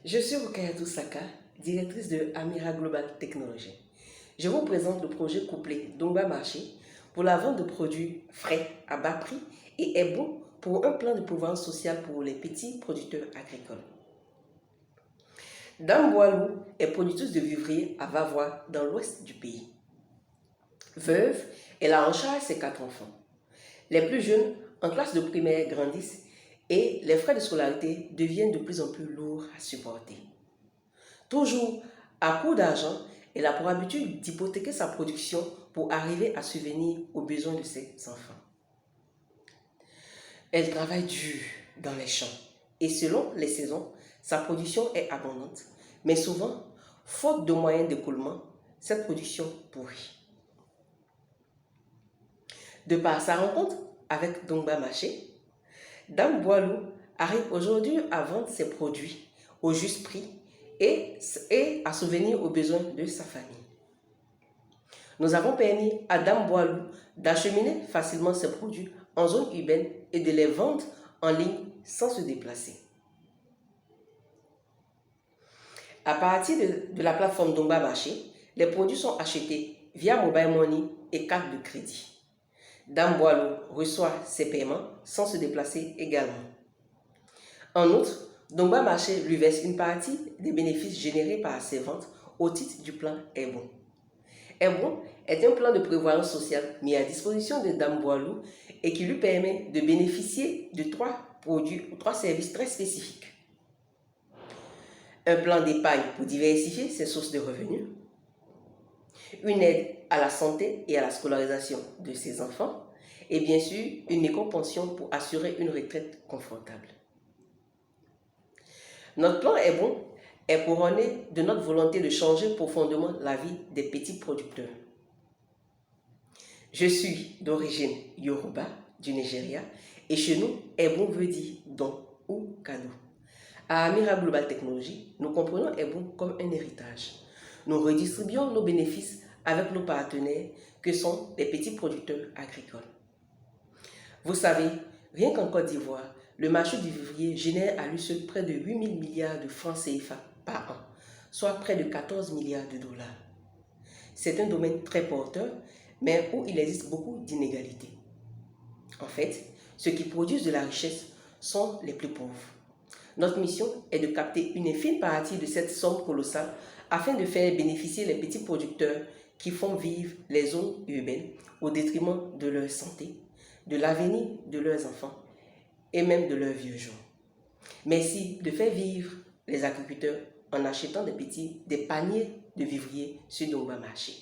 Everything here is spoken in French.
Je suis Rukayatou Saka, directrice de Amira Global Technology. Je vous présente le projet couplé Dongba Marché pour la vente de produits frais à bas prix et est bon pour un plan de pouvoir social pour les petits producteurs agricoles. Dame Boilou est productrice de vivriers à Vavois dans l'ouest du pays. Veuve, elle a en charge ses 4 enfants. Les plus jeunes, en classe de primaire, grandissent et les frais de scolarité deviennent de plus en plus lourds à supporter. Toujours à court d'argent, elle a pour habitude d'hypothéquer sa production pour arriver à subvenir aux besoins de ses enfants. Elle travaille dur dans les champs et selon les saisons, sa production est abondante, mais souvent, faute de moyens d'écoulement, cette production pourrit. De par sa rencontre avec Dongba Marché, Dame Boilou arrive aujourd'hui à vendre ses produits au juste prix et à subvenir aux besoins de sa famille. Nous avons permis à Dame Boilou d'acheminer facilement ses produits en zone urbaine et de les vendre en ligne sans se déplacer. À partir de la plateforme Dongba Marché, les produits sont achetés via Mobile Money et carte de crédit. Dame Boilou reçoit ses paiements sans se déplacer également. En outre, Dongba Marché lui verse une partie des bénéfices générés par ses ventes au titre du plan Ebon. Ebon est un plan de prévoyance sociale mis à disposition de Dame Boilou et qui lui permet de bénéficier de 3 produits ou 3 services très spécifiques. Un plan d'épargne pour diversifier ses sources de revenus, une aide à la santé et à la scolarisation de ses enfants et bien sûr une éco-pension pour assurer une retraite confortable. Notre plan est couronné de notre volonté de changer profondément la vie des petits producteurs. Je suis d'origine Yoruba du Nigeria et chez nous, Ebon veut dire don ou cadeau. À Amira Global Technology, nous comprenons Ebon comme un héritage. Nous redistribuons nos bénéfices avec nos partenaires que sont les petits producteurs agricoles. Vous savez, rien qu'en Côte d'Ivoire, le marché du vivrier génère à lui seul près de 8 000 milliards de francs CFA par an, soit près de 14 milliards de dollars. C'est un domaine très porteur, mais où il existe beaucoup d'inégalités. En fait, ceux qui produisent de la richesse sont les plus pauvres. Notre mission est de capter une infime partie de cette somme colossale afin de faire bénéficier les petits producteurs qui font vivre les zones urbaines au détriment de leur santé, de l'avenir de leurs enfants et même de leurs vieux jours. Merci de faire vivre les agriculteurs en achetant des paniers de vivriers sur Dongba Marché.